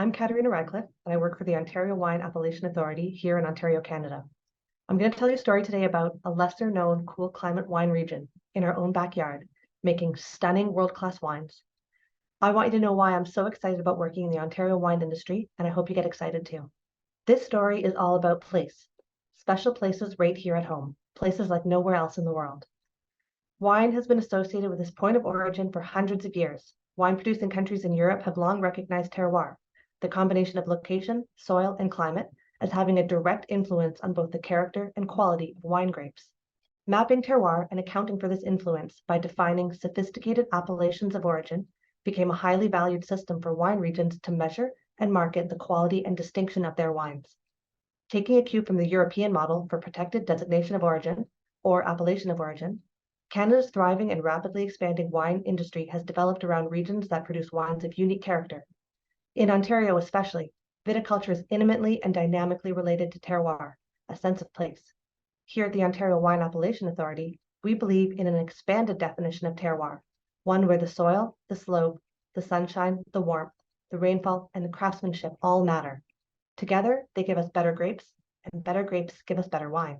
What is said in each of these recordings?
I'm Katerina Radcliffe, and I work for the Ontario Wine Appellation Authority here in Ontario, Canada. I'm going to tell you a story today about a lesser-known cool climate wine region in our own backyard, making stunning world-class wines. I want you to know why I'm so excited about working in the Ontario wine industry, and I hope you get excited too. This story is all about place, special places right here at home, places like nowhere else in the world. Wine has been associated with this point of origin for hundreds of years. Wine-producing countries in Europe have long recognized terroir, the combination of location, soil, and climate, as having a direct influence on both the character and quality of wine grapes. Mapping terroir and accounting for this influence by defining sophisticated appellations of origin became a highly valued system for wine regions to measure and market the quality and distinction of their wines. Taking a cue from the European model for protected designation of origin, or appellation of origin, Canada's thriving and rapidly expanding wine industry has developed around regions that produce wines of unique character. In Ontario especially, viticulture is intimately and dynamically related to terroir, a sense of place. Here at the Ontario Wine Appellation Authority, we believe in an expanded definition of terroir, one where the soil, the slope, the sunshine, the warmth, the rainfall, and the craftsmanship all matter. Together, they give us better grapes, and better grapes give us better wine.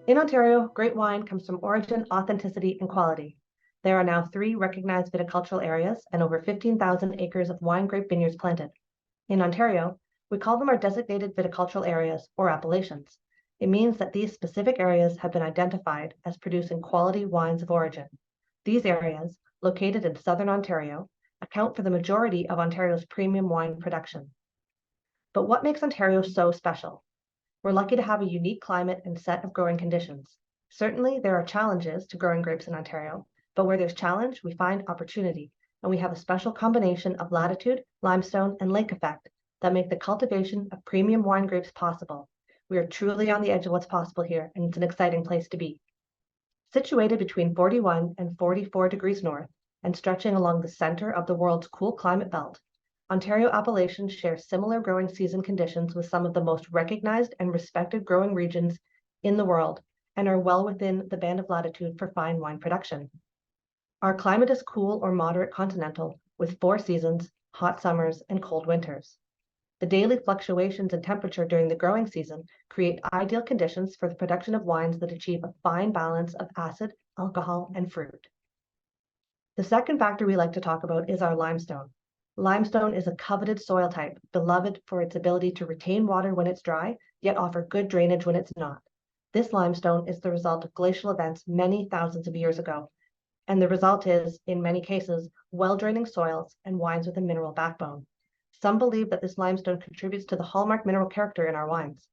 In Ontario, great wine comes from origin, authenticity, and quality. There are now 3 recognized viticultural areas and over 15,000 acres of wine grape vineyards planted. In Ontario, we call them our designated viticultural areas, or appellations. It means that these specific areas have been identified as producing quality wines of origin. These areas, located in southern Ontario, account for the majority of Ontario's premium wine production. But what makes Ontario so special? We're lucky to have a unique climate and set of growing conditions. Certainly, there are challenges to growing grapes in Ontario, but where there's challenge, we find opportunity, and we have a special combination of latitude, limestone, and lake effect that make the cultivation of premium wine grapes possible. We are truly on the edge of what's possible here, and it's an exciting place to be. Situated between 41 and 44 degrees north and stretching along the center of the world's cool climate belt, Ontario appellations share similar growing season conditions with some of the most recognized and respected growing regions in the world and are well within the band of latitude for fine wine production. Our climate is cool or moderate continental with 4 seasons, hot summers, and cold winters. The daily fluctuations in temperature during the growing season create ideal conditions for the production of wines that achieve a fine balance of acid, alcohol, and fruit. The second factor we like to talk about is our limestone. Limestone is a coveted soil type, beloved for its ability to retain water when it's dry, yet offer good drainage when it's not. This limestone is the result of glacial events many thousands of years ago, and the result is, in many cases, well-draining soils and wines with a mineral backbone. Some believe that this limestone contributes to the hallmark mineral character in our wines.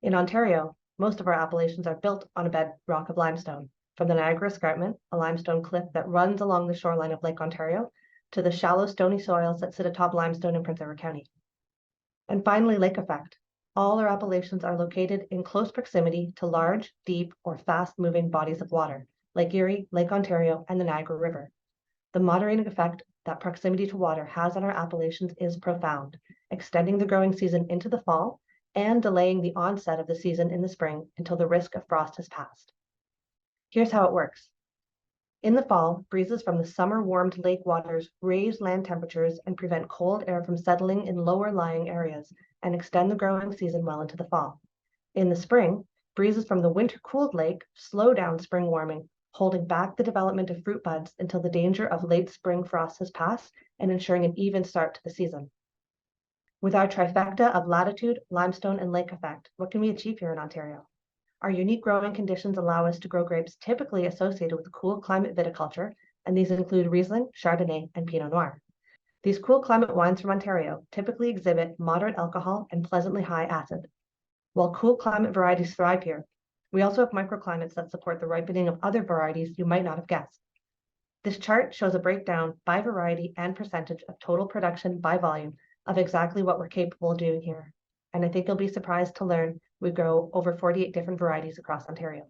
In Ontario, most of our appellations are built on a bedrock of limestone, from the Niagara Escarpment, a limestone cliff that runs along the shoreline of Lake Ontario, to the shallow stony soils that sit atop limestone in Prince Edward County. And finally, lake effect. All our appellations are located in close proximity to large, deep, or fast-moving bodies of water, Lake Erie, Lake Ontario, and the Niagara River. The moderating effect that proximity to water has on our appellations is profound, extending the growing season into the fall and delaying the onset of the season in the spring until the risk of frost has passed. Here's how it works. In the fall, breezes from the summer-warmed lake waters raise land temperatures and prevent cold air from settling in lower-lying areas and extend the growing season well into the fall. In the spring, breezes from the winter-cooled lake slow down spring warming, holding back the development of fruit buds until the danger of late spring frost has passed and ensuring an even start to the season. With our trifecta of latitude, limestone, and lake effect, what can we achieve here in Ontario? Our unique growing conditions allow us to grow grapes typically associated with cool climate viticulture, and these include Riesling, Chardonnay, and Pinot Noir. These cool climate wines from Ontario typically exhibit moderate alcohol and pleasantly high acid. While cool climate varieties thrive here, we also have microclimates that support the ripening of other varieties you might not have guessed. This chart shows a breakdown by variety and percentage of total production by volume of exactly what we're capable of doing here. And I think you'll be surprised to learn we grow over 48 different varieties across Ontario.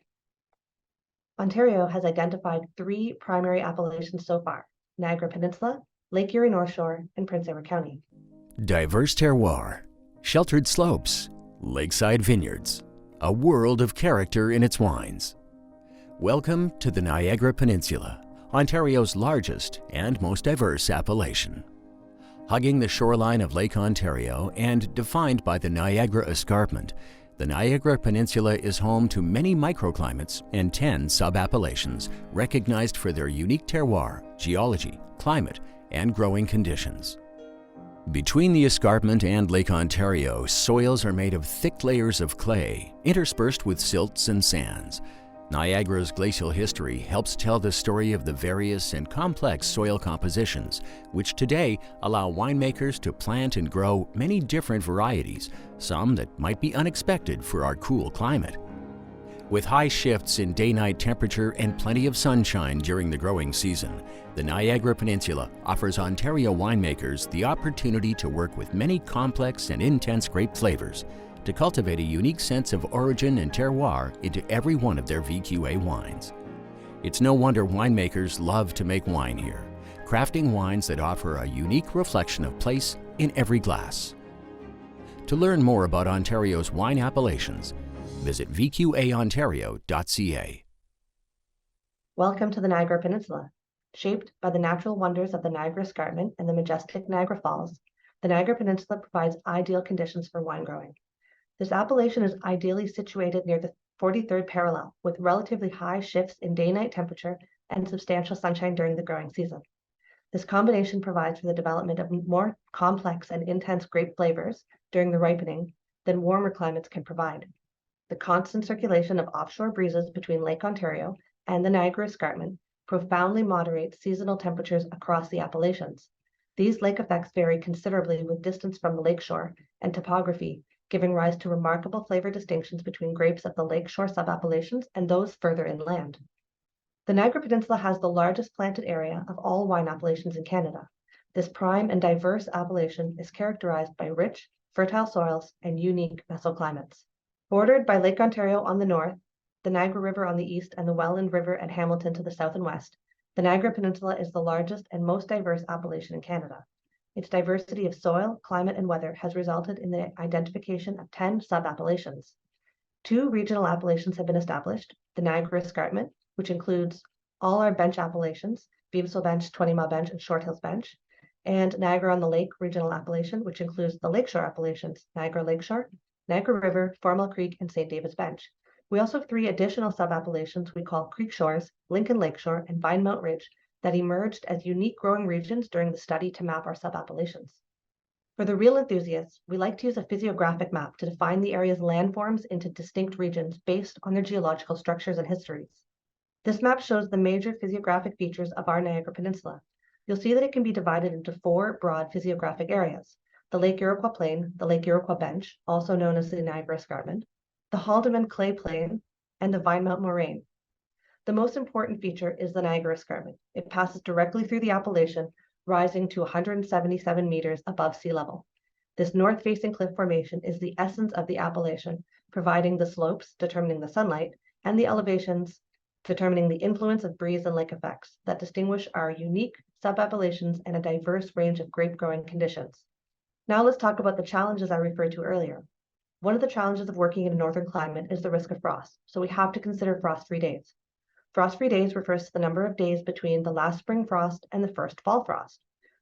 Ontario has identified 3 primary appellations so far: Niagara Peninsula, Lake Erie North Shore, and Prince Edward County. Diverse terroir, sheltered slopes, lakeside vineyards, a world of character in its wines. Welcome to the Niagara Peninsula, Ontario's largest and most diverse appellation. Hugging the shoreline of Lake Ontario and defined by the Niagara Escarpment, the Niagara Peninsula is home to many microclimates and 10 sub-appellations recognized for their unique terroir, geology, climate, and growing conditions. Between the escarpment and Lake Ontario, soils are made of thick layers of clay, interspersed with silts and sands. Niagara's glacial history helps tell the story of the various and complex soil compositions, which today allow winemakers to plant and grow many different varieties, some that might be unexpected for our cool climate. With high shifts in day-night temperature and plenty of sunshine during the growing season, the Niagara Peninsula offers Ontario winemakers the opportunity to work with many complex and intense grape flavors, to cultivate a unique sense of origin and terroir into every one of their VQA wines. It's no wonder winemakers love to make wine here, crafting wines that offer a unique reflection of place in every glass. To learn more about Ontario's wine appellations, visit vqaontario.ca. Welcome to the Niagara Peninsula. Shaped by the natural wonders of the Niagara Escarpment and the majestic Niagara Falls, the Niagara Peninsula provides ideal conditions for wine growing. This appellation is ideally situated near the 43rd parallel, with relatively high shifts in day-night temperature and substantial sunshine during the growing season. This combination provides for the development of more complex and intense grape flavors during the ripening than warmer climates can provide. The constant circulation of offshore breezes between Lake Ontario and the Niagara Escarpment profoundly moderates seasonal temperatures across the appellations. These lake effects vary considerably with distance from the lakeshore and topography, giving rise to remarkable flavor distinctions between grapes of the lakeshore sub-appellations and those further inland. The Niagara Peninsula has the largest planted area of all wine appellations in Canada. This prime and diverse appellation is characterized by rich, fertile soils and unique mesoclimates. Bordered by Lake Ontario on the north, the Niagara River on the east, and the Welland River at Hamilton to the south and west, the Niagara Peninsula is the largest and most diverse appellation in Canada. Its diversity of soil, climate, and weather has resulted in the identification of 10 sub-appellations. 2 regional appellations have been established: the Niagara Escarpment, which includes all our bench appellations, Vivasol Bench, 20 Mile Bench, and Short Hills Bench, and Niagara on the Lake Regional Appellation, which includes the Lakeshore appellations, Niagara Lakeshore, Niagara River, 4 Mile Creek, and St. David's Bench. We also have 3 additional sub-appellations we call Creek Shores, Lincoln Lakeshore, and Vinemount Ridge that emerged as unique growing regions during the study to map our sub-appellations. For the real enthusiasts, we like to use a physiographic map to define the area's landforms into distinct regions based on their geological structures and histories. This map shows the major physiographic features of our Niagara Peninsula. You'll see that it can be divided into 4 broad physiographic areas: the Lake Iroquois Plain, the Lake Iroquois Bench, also known as the Niagara Escarpment, the Haldimand Clay Plain, and the Vinemount Moraine. The most important feature is the Niagara Escarpment. It passes directly through the appellation, rising to 177 meters above sea level. This north-facing cliff formation is the essence of the appellation, providing the slopes, determining the sunlight, and the elevations, determining the influence of breeze and lake effects that distinguish our unique sub-appellations and a diverse range of grape growing conditions. Now let's talk about the challenges I referred to earlier. One of the challenges of working in a northern climate is the risk of frost, so we have to consider frost-free days. Frost-free days refers to the number of days between the last spring frost and the first fall frost.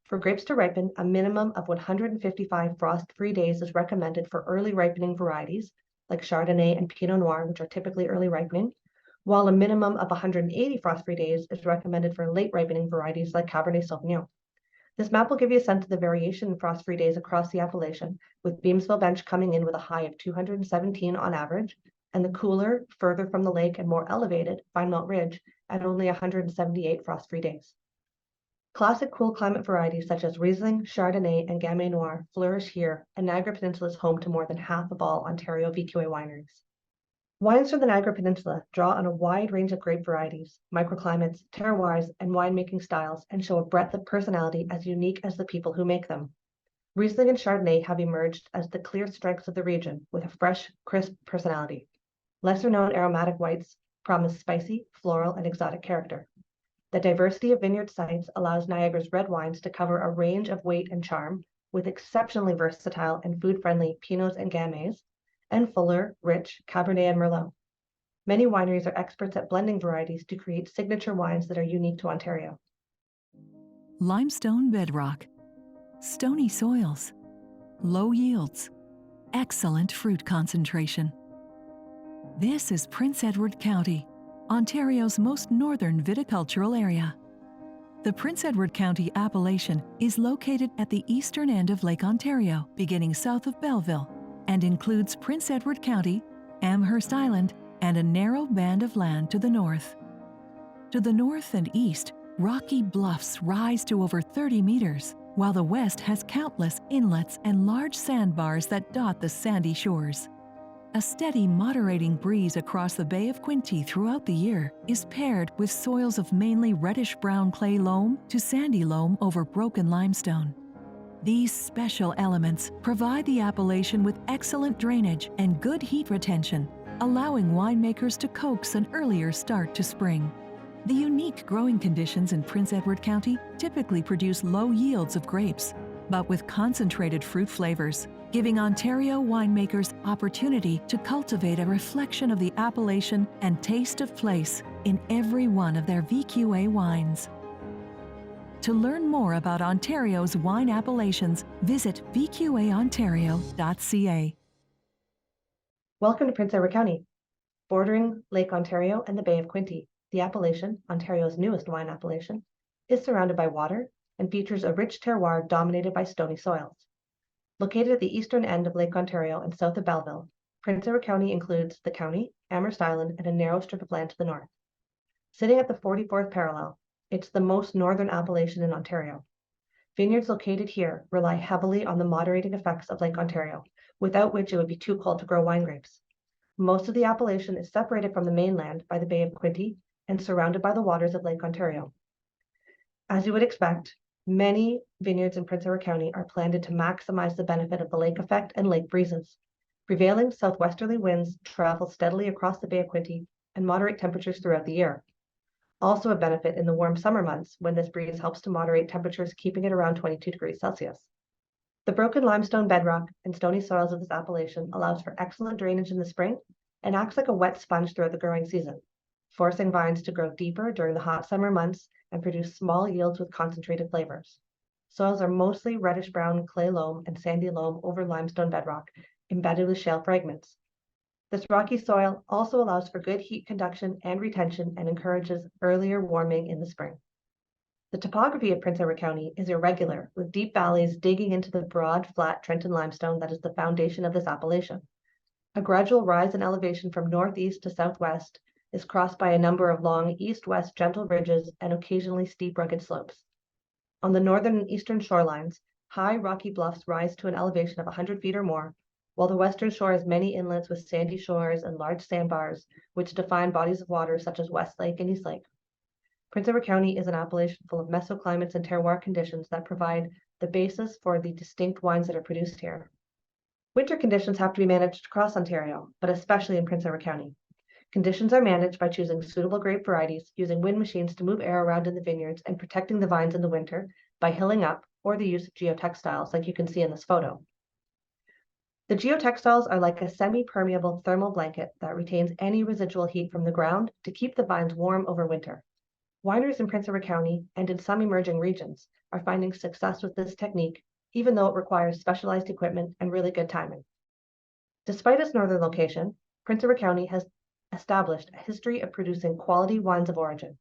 For grapes to ripen, a minimum of 155 frost-free days is recommended for early ripening varieties, like Chardonnay and Pinot Noir, which are typically early ripening, while a minimum of 180 frost-free days is recommended for late ripening varieties like Cabernet Sauvignon. This map will give you a sense of the variation in frost-free days across the appellation, with Beamsville Bench coming in with a high of 217 on average, and the cooler, further from the lake and more elevated, Fine Melt Ridge, at only 178 frost-free days. Classic cool climate varieties such as Riesling, Chardonnay, and Gamay Noir flourish here, and Niagara Peninsula is home to more than half of all Ontario VQA wineries. Wines from the Niagara Peninsula draw on a wide range of grape varieties, microclimates, terroirs, and winemaking styles, and show a breadth of personality as unique as the people who make them. Riesling and Chardonnay have emerged as the clear strengths of the region, with a fresh, crisp personality. Lesser-known aromatic whites promise spicy, floral, and exotic character. The diversity of vineyard sites allows Niagara's red wines to cover a range of weight and charm, with exceptionally versatile and food-friendly Pinots and Gamays, and fuller, rich Cabernet and Merlot. Many wineries are experts at blending varieties to create signature wines that are unique to Ontario. Limestone bedrock, stony soils, low yields, excellent fruit concentration. This is Prince Edward County, Ontario's most northern viticultural area. The Prince Edward County appellation is located at the eastern end of Lake Ontario, beginning south of Belleville, and includes Prince Edward County, Amherst Island, and a narrow band of land to the north. To the north and east, rocky bluffs rise to over 30 meters, while the west has countless inlets and large sandbars that dot the sandy shores. A steady moderating breeze across the Bay of Quinte throughout the year is paired with soils of mainly reddish-brown clay loam to sandy loam over broken limestone. These special elements provide the appellation with excellent drainage and good heat retention, allowing winemakers to coax an earlier start to spring. The unique growing conditions in Prince Edward County typically produce low yields of grapes, but with concentrated fruit flavors, giving Ontario winemakers opportunity to cultivate a reflection of the appellation and taste of place in every one of their VQA wines. To learn more about Ontario's wine appellations, visit vqaontario.ca. Welcome to Prince Edward County. Bordering Lake Ontario and the Bay of Quinte, the appellation, Ontario's newest wine appellation, is surrounded by water and features a rich terroir dominated by stony soils. Located at the eastern end of Lake Ontario and south of Belleville, Prince Edward County includes the county, Amherst Island, and a narrow strip of land to the north. Sitting at the 44th parallel, it's the most northern appellation in Ontario. Vineyards located here rely heavily on the moderating effects of Lake Ontario, without which it would be too cold to grow wine grapes. Most of the appellation is separated from the mainland by the Bay of Quinte and surrounded by the waters of Lake Ontario. As you would expect, many vineyards in Prince Edward County are planned to maximize the benefit of the lake effect and lake breezes. Prevailing southwesterly winds travel steadily across the Bay of Quinte and moderate temperatures throughout the year. Also a benefit in the warm summer months when this breeze helps to moderate temperatures, keeping it around 22 degrees Celsius. The broken limestone bedrock and stony soils of this appellation allows for excellent drainage in the spring and acts like a wet sponge throughout the growing season, forcing vines to grow deeper during the hot summer months and produce small yields with concentrated flavors. Soils are mostly reddish-brown clay loam and sandy loam over limestone bedrock, embedded with shale fragments. This rocky soil also allows for good heat conduction and retention and encourages earlier warming in the spring. The topography of Prince Edward County is irregular, with deep valleys digging into the broad, flat Trenton limestone that is the foundation of this appellation. A gradual rise in elevation from northeast to southwest is crossed by a number of long east-west gentle ridges and occasionally steep rugged slopes. On the northern and eastern shorelines, high rocky bluffs rise to an elevation of 100 feet or more, while the western shore has many inlets with sandy shores and large sandbars, which define bodies of water such as West Lake and East Lake. Prince Edward County is an appellation full of mesoclimates and terroir conditions that provide the basis for the distinct wines that are produced here. Winter conditions have to be managed across Ontario, but especially in Prince Edward County. Conditions are managed by choosing suitable grape varieties, using wind machines to move air around in the vineyards, and protecting the vines in the winter by hilling up or the use of geotextiles like you can see in this photo. The geotextiles are like a semi-permeable thermal blanket that retains any residual heat from the ground to keep the vines warm over winter. Wineries in Prince Edward County and in some emerging regions are finding success with this technique, even though it requires specialized equipment and really good timing. Despite its northern location, Prince Edward County has established a history of producing quality wines of origin.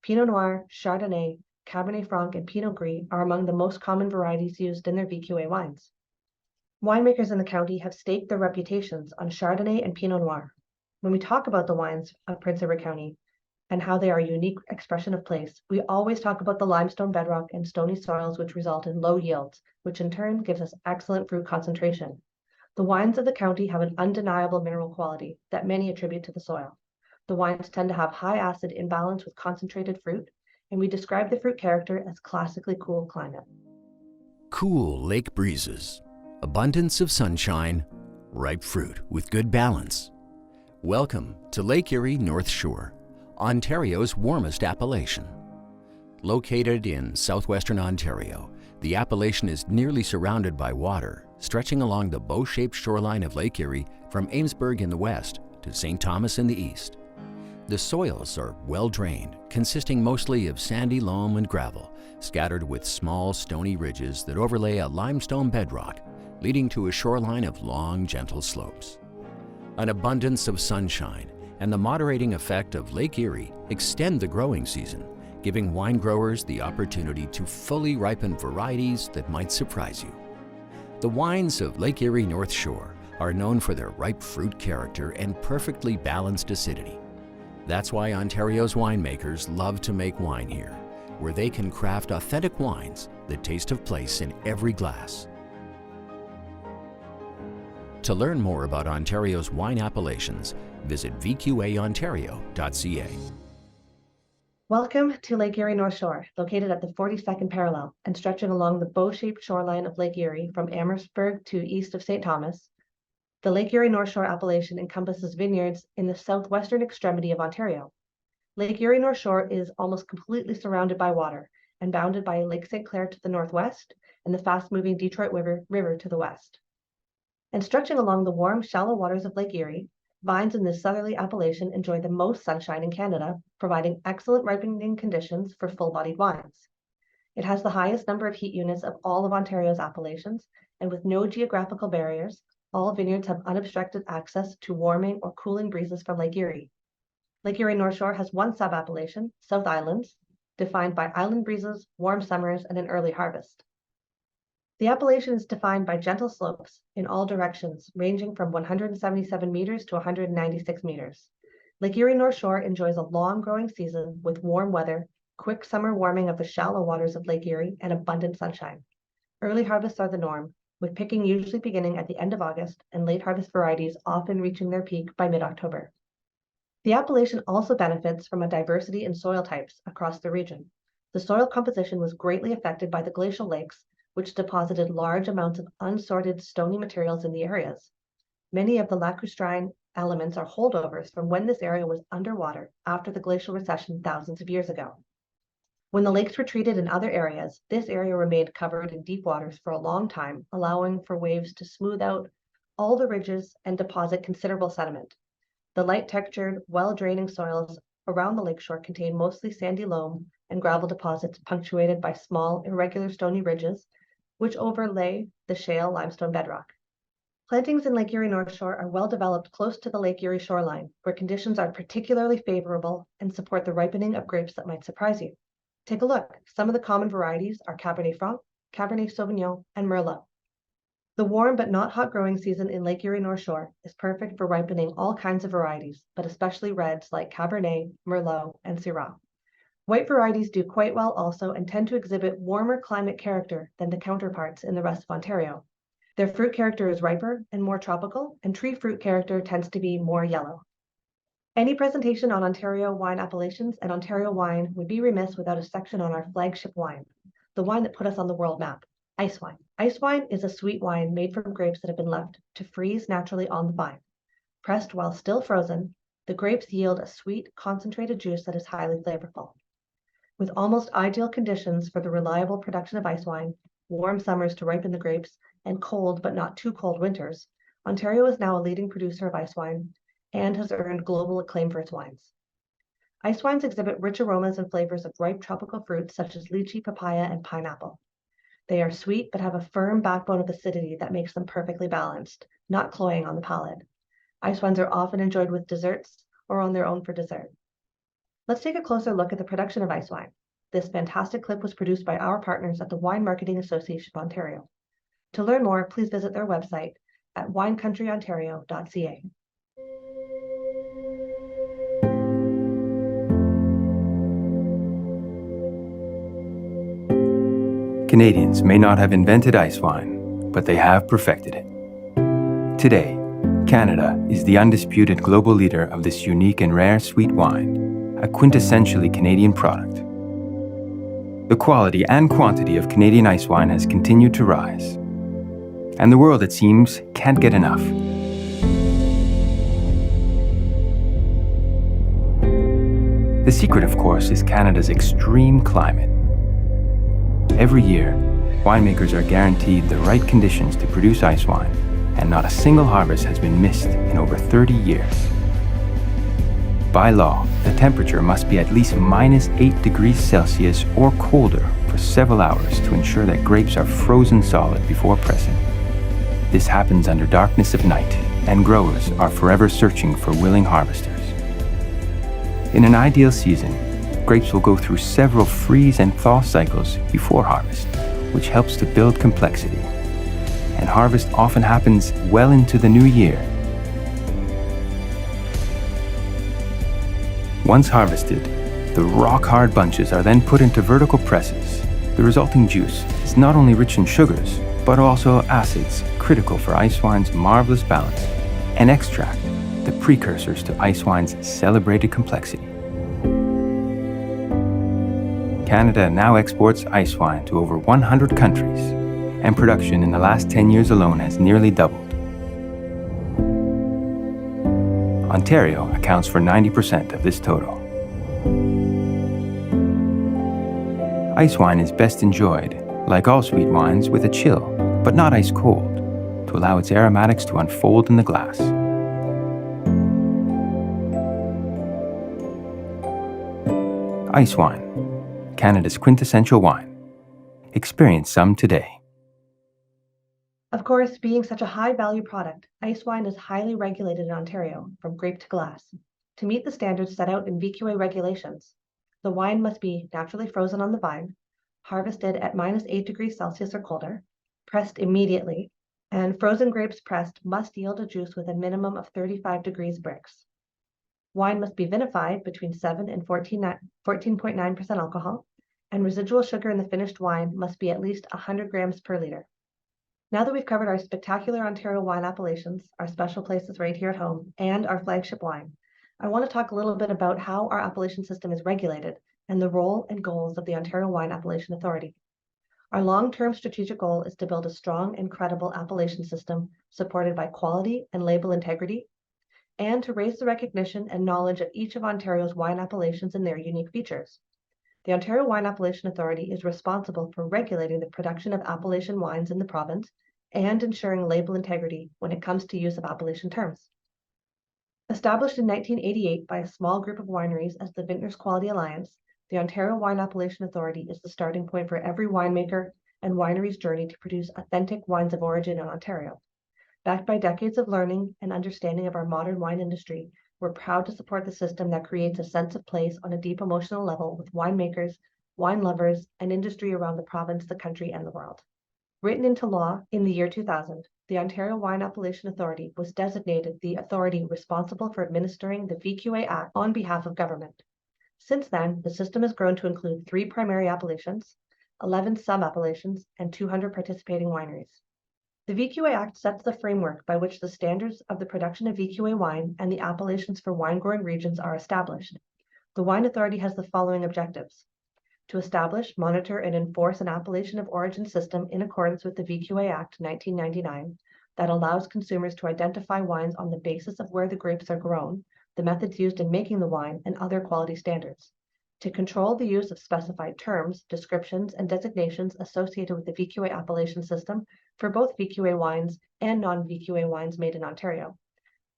Pinot Noir, Chardonnay, Cabernet Franc, and Pinot Gris are among the most common varieties used in their VQA wines. Winemakers in the county have staked their reputations on Chardonnay and Pinot Noir. When we talk about the wines of Prince Edward County and how they are a unique expression of place, we always talk about the limestone bedrock and stony soils which result in low yields, which in turn gives us excellent fruit concentration. The wines of the county have an undeniable mineral quality that many attribute to the soil. The wines tend to have high acid imbalance with concentrated fruit, and we describe the fruit character as classically cool climate. Cool lake breezes, abundance of sunshine, ripe fruit with good balance. Welcome to Lake Erie North Shore, Ontario's warmest appellation. Located in southwestern Ontario, the appellation is nearly surrounded by water, stretching along the bow-shaped shoreline of Lake Erie from Amesburg in the west to St. Thomas in the east. The soils are well-drained, consisting mostly of sandy loam and gravel, scattered with small stony ridges that overlay a limestone bedrock, leading to a shoreline of long, gentle slopes. An abundance of sunshine and the moderating effect of Lake Erie extend the growing season, giving wine growers the opportunity to fully ripen varieties that might surprise you. The wines of Lake Erie North Shore are known for their ripe fruit character and perfectly balanced acidity. That's why Ontario's winemakers love to make wine here, where they can craft authentic wines that taste of place in every glass. To learn more about Ontario's wine appellations, visit vqaontario.ca. Welcome to Lake Erie North Shore, located at the 42nd parallel and stretching along the bow-shaped shoreline of Lake Erie from Amherstburg to east of St. Thomas. The Lake Erie North Shore appellation encompasses vineyards in the southwestern extremity of Ontario. Lake Erie North Shore is almost completely surrounded by water and bounded by Lake St. Clair to the northwest and the fast-moving Detroit River to the west. And stretching along the warm, shallow waters of Lake Erie, vines in this southerly appellation enjoy the most sunshine in Canada, providing excellent ripening conditions for full-bodied wines. It has the highest number of heat units of all of Ontario's appellations, and with no geographical barriers, all vineyards have unobstructed access to warming or cooling breezes from Lake Erie. Lake Erie North Shore has one sub-appellation, South Islands, defined by island breezes, warm summers, and an early harvest. The appellation is defined by gentle slopes in all directions, ranging from 177 meters to 196 meters. Lake Erie North Shore enjoys a long growing season with warm weather, quick summer warming of the shallow waters of Lake Erie, and abundant sunshine. Early harvests are the norm, with picking usually beginning at the end of August and late harvest varieties often reaching their peak by mid-October. The appellation also benefits from a diversity in soil types across the region. The soil composition was greatly affected by the glacial lakes, which deposited large amounts of unsorted stony materials in the areas. Many of the lacustrine elements are holdovers from when this area was underwater after the glacial recession thousands of years ago. When the lakes retreated in other areas, this area remained covered in deep waters for a long time, allowing for waves to smooth out all the ridges and deposit considerable sediment. The light-textured, well-draining soils around the lakeshore contain mostly sandy loam and gravel deposits punctuated by small, irregular stony ridges, which overlay the shale limestone bedrock. Plantings in Lake Erie North Shore are well developed close to the Lake Erie shoreline, where conditions are particularly favorable and support the ripening of grapes that might surprise you. Take a look. Some of the common varieties are Cabernet Franc, Cabernet Sauvignon, and Merlot. The warm but not hot growing season in Lake Erie North Shore is perfect for ripening all kinds of varieties, but especially reds like Cabernet, Merlot, and Syrah. White varieties do quite well also and tend to exhibit warmer climate character than the counterparts in the rest of Ontario. Their fruit character is riper and more tropical, and tree fruit character tends to be more yellow. Any presentation on Ontario wine appellations and Ontario wine would be remiss without a section on our flagship wine, the wine that put us on the world map, ice wine. Ice wine is a sweet wine made from grapes that have been left to freeze naturally on the vine. Pressed while still frozen, the grapes yield a sweet, concentrated juice that is highly flavorful. With almost ideal conditions for the reliable production of ice wine, warm summers to ripen the grapes, and cold but not too cold winters, Ontario is now a leading producer of ice wine and has earned global acclaim for its wines. Ice wines exhibit rich aromas and flavors of ripe tropical fruits such as lychee, papaya, and pineapple. They are sweet but have a firm backbone of acidity that makes them perfectly balanced, not cloying on the palate. Ice wines are often enjoyed with desserts or on their own for dessert. Let's take a closer look at the production of ice wine. This fantastic clip was produced by our partners at the Wine Marketing Association of Ontario. To learn more, please visit their website at winecountryontario.ca. Canadians may not have invented ice wine, but they have perfected it. Today, Canada is the undisputed global leader of this unique and rare sweet wine, a quintessentially Canadian product. The quality and quantity of Canadian ice wine has continued to rise, and the world, it seems, can't get enough. The secret, of course, is Canada's extreme climate. Every year, winemakers are guaranteed the right conditions to produce ice wine, and not a single harvest has been missed in over 30 years. By law, the temperature must be at least -8 degrees Celsius or colder for several hours to ensure that grapes are frozen solid before pressing. This happens under darkness of night, and growers are forever searching for willing harvesters. In an ideal season, grapes will go through several freeze and thaw cycles before harvest, which helps to build complexity. And harvest often happens well into the new year. Once harvested, the rock-hard bunches are then put into vertical presses. The resulting juice is not only rich in sugars, but also acids critical for ice wine's marvelous balance, and extract, the precursors to ice wine's celebrated complexity. Canada now exports ice wine to over 100 countries, and production in the last 10 years alone has nearly doubled. Ontario accounts for 90% of this total. Ice wine is best enjoyed, like all sweet wines, with a chill, but not ice cold, to allow its aromatics to unfold in the glass. Ice wine, Canada's quintessential wine. Experience some today. Of course, being such a high-value product, ice wine is highly regulated in Ontario, from grape to glass. To meet the standards set out in VQA regulations, the wine must be naturally frozen on the vine, harvested at -8 degrees Celsius or colder, pressed immediately, and frozen grapes pressed must yield a juice with a minimum of 35 degrees Brix. Wine must be vinified between 7 and 14.9% alcohol, and residual sugar in the finished wine must be at least 100 grams per liter. Now that we've covered our spectacular Ontario wine appellations, our special places right here at home, and our flagship wine, I want to talk a little bit about how our appellation system is regulated and the role and goals of the Ontario Wine Appellation Authority. Our long-term strategic goal is to build a strong and credible appellation system supported by quality and label integrity, and to raise the recognition and knowledge of each of Ontario's wine appellations and their unique features. The Ontario Wine Appellation Authority is responsible for regulating the production of appellation wines in the province and ensuring label integrity when it comes to use of appellation terms. Established in 1988 by a small group of wineries as the Vintners Quality Alliance, the Ontario Wine Appellation Authority is the starting point for every winemaker and winery's journey to produce authentic wines of origin in Ontario. Backed by decades of learning and understanding of our modern wine industry, we're proud to support the system that creates a sense of place on a deep emotional level with winemakers, wine lovers, and industry around the province, the country, and the world. Written into law in the year 2000, the Ontario Wine Appellation Authority was designated the authority responsible for administering the VQA Act on behalf of government. Since then, the system has grown to include 3 primary appellations, 11 sub-appellations, and 200 participating wineries. The VQA Act sets the framework by which the standards of the production of VQA wine and the appellations for wine-growing regions are established. The Wine Authority has the following objectives: to establish, monitor, and enforce an appellation of origin system in accordance with the VQA Act 1999 that allows consumers to identify wines on the basis of where the grapes are grown, the methods used in making the wine, and other quality standards. To control the use of specified terms, descriptions, and designations associated with the VQA appellation system for both VQA wines and non-VQA wines made in Ontario.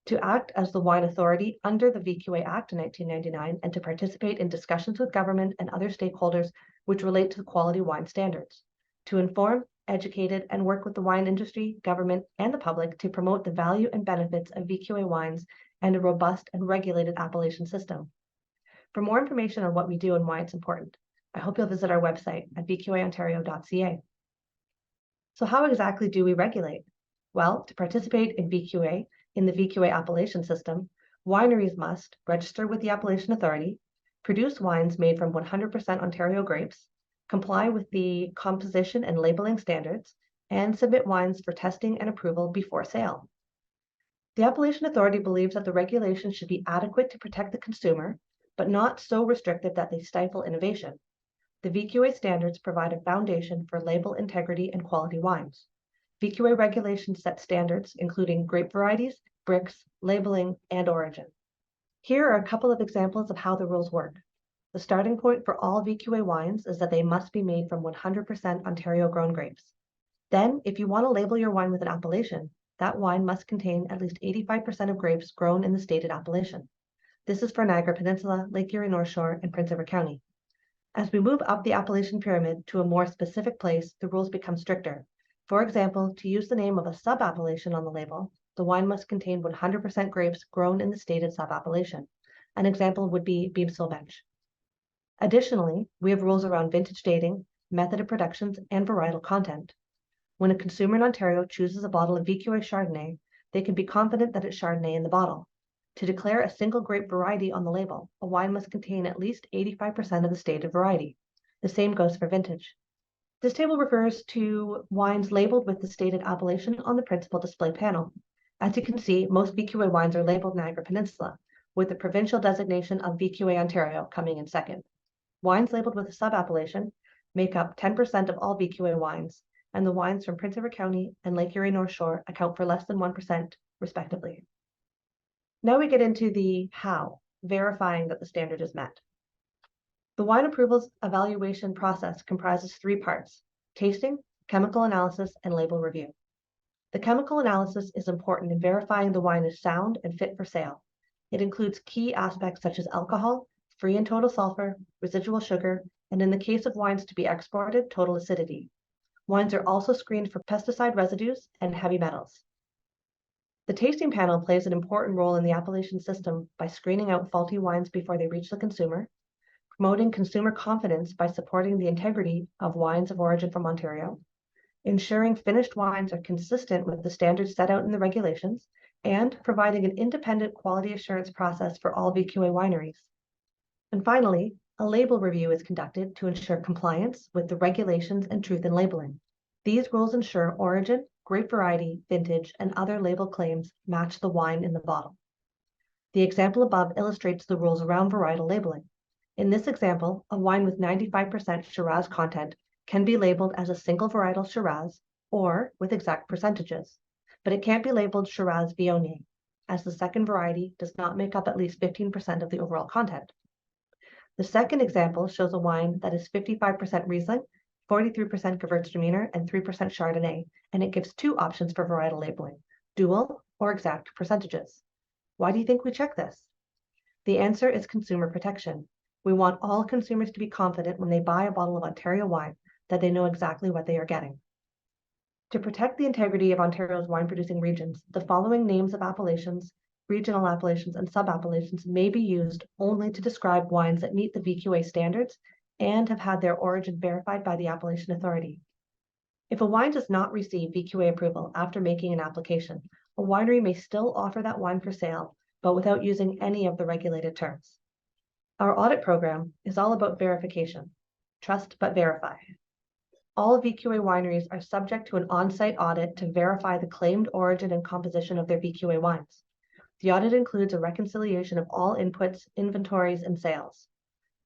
To act as the wine authority under the VQA Act in 1999 and to participate in discussions with government and other stakeholders which relate to the quality wine standards. To inform, educated, and work with the wine industry, government, and the public to promote the value and benefits of VQA wines and a robust and regulated appellation system. For more information on what we do and why it's important, I hope you'll visit our website at vqaontario.ca. So how exactly do we regulate? Well, to participate in VQA, in the VQA appellation system, wineries must register with the Appellation Authority, produce wines made from 100% Ontario grapes, comply with the composition and labeling standards, and submit wines for testing and approval before sale. The Appellation Authority believes that the regulations should be adequate to protect the consumer, but not so restrictive that they stifle innovation. The VQA standards provide a foundation for label integrity and quality wines. VQA regulations set standards, including grape varieties, bricks, labeling, and origin. Here are a couple of examples of how the rules work. The starting point for all VQA wines is that they must be made from 100% Ontario-grown grapes. Then, if you want to label your wine with an appellation, that wine must contain at least 85% of grapes grown in the stated appellation. This is for Niagara Peninsula, Lake Erie North Shore, and Prince Edward County. As we move up the appellation pyramid to a more specific place, the rules become stricter. For example, to use the name of a sub-appellation on the label, the wine must contain 100% grapes grown in the stated sub-appellation. An example would be Beamsville Bench. Additionally, we have rules around vintage dating, method of productions, and varietal content. When a consumer in Ontario chooses a bottle of VQA Chardonnay, they can be confident that it's Chardonnay in the bottle. To declare a single grape variety on the label, a wine must contain at least 85% of the stated variety. The same goes for vintage. This table refers to wines labeled with the stated appellation on the principal display panel. As you can see, most VQA wines are labeled Niagara Peninsula, with the provincial designation of VQA Ontario coming in second. Wines labeled with a sub-appellation make up 10% of all VQA wines, and the wines from Prince Edward County and Lake Erie North Shore account for less than 1%, respectively. Now we get into the how, verifying that the standard is met. The wine approvals evaluation process comprises three parts: tasting, chemical analysis, and label review. The chemical analysis is important in verifying the wine is sound and fit for sale. It includes key aspects such as alcohol, free and total sulfur, residual sugar, and in the case of wines to be exported, total acidity. Wines are also screened for pesticide residues and heavy metals. The tasting panel plays an important role in the appellation system by screening out faulty wines before they reach the consumer, promoting consumer confidence by supporting the integrity of wines of origin from Ontario, ensuring finished wines are consistent with the standards set out in the regulations, and providing an independent quality assurance process for all VQA wineries. And finally, a label review is conducted to ensure compliance with the regulations and truth in labeling. These rules ensure origin, grape variety, vintage, and other label claims match the wine in the bottle. The example above illustrates the rules around varietal labeling. In this example, a wine with 95% Shiraz content can be labeled as a single varietal Shiraz or with exact percentages, but it can't be labeled Shiraz Viognier, as the second variety does not make up at least 15% of the overall content. The second example shows a wine that is 55% Riesling, 43% Gewürztraminer, and 3% Chardonnay, and it gives two options for varietal labeling, dual or exact percentages. Why do you think we check this? The answer is consumer protection. We want all consumers to be confident when they buy a bottle of Ontario wine that they know exactly what they are getting. To protect the integrity of Ontario's wine-producing regions, the following names of appellations, regional appellations, and sub-appellations may be used only to describe wines that meet the VQA standards and have had their origin verified by the Appellation Authority. If a wine does not receive VQA approval after making an application, a winery may still offer that wine for sale, but without using any of the regulated terms. Our audit program is all about verification. Trust but verify. All VQA wineries are subject to an on-site audit to verify the claimed origin and composition of their VQA wines. The audit includes a reconciliation of all inputs, inventories, and sales.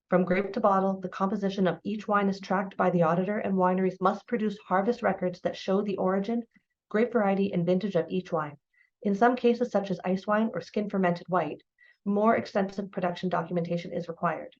From grape to bottle, the composition of each wine is tracked by the auditor, and wineries must produce harvest records that show the origin, grape variety, and vintage of each wine. In some cases, such as ice wine or skin fermented white, more extensive production documentation is required.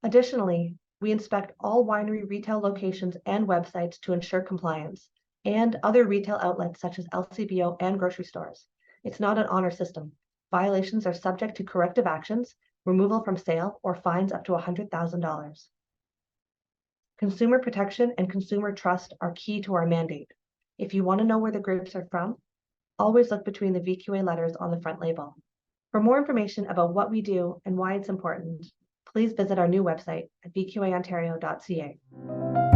Additionally, we inspect all winery retail locations and websites to ensure compliance, and other retail outlets such as LCBO and grocery stores. It's not an honor system. Violations are subject to corrective actions, removal from sale, or fines up to $100,000. Consumer protection and consumer trust are key to our mandate. If you want to know where the grapes are from, always look between the VQA letters on the front label. For more information about what we do and why it's important, please visit our new website at vqaontario.ca.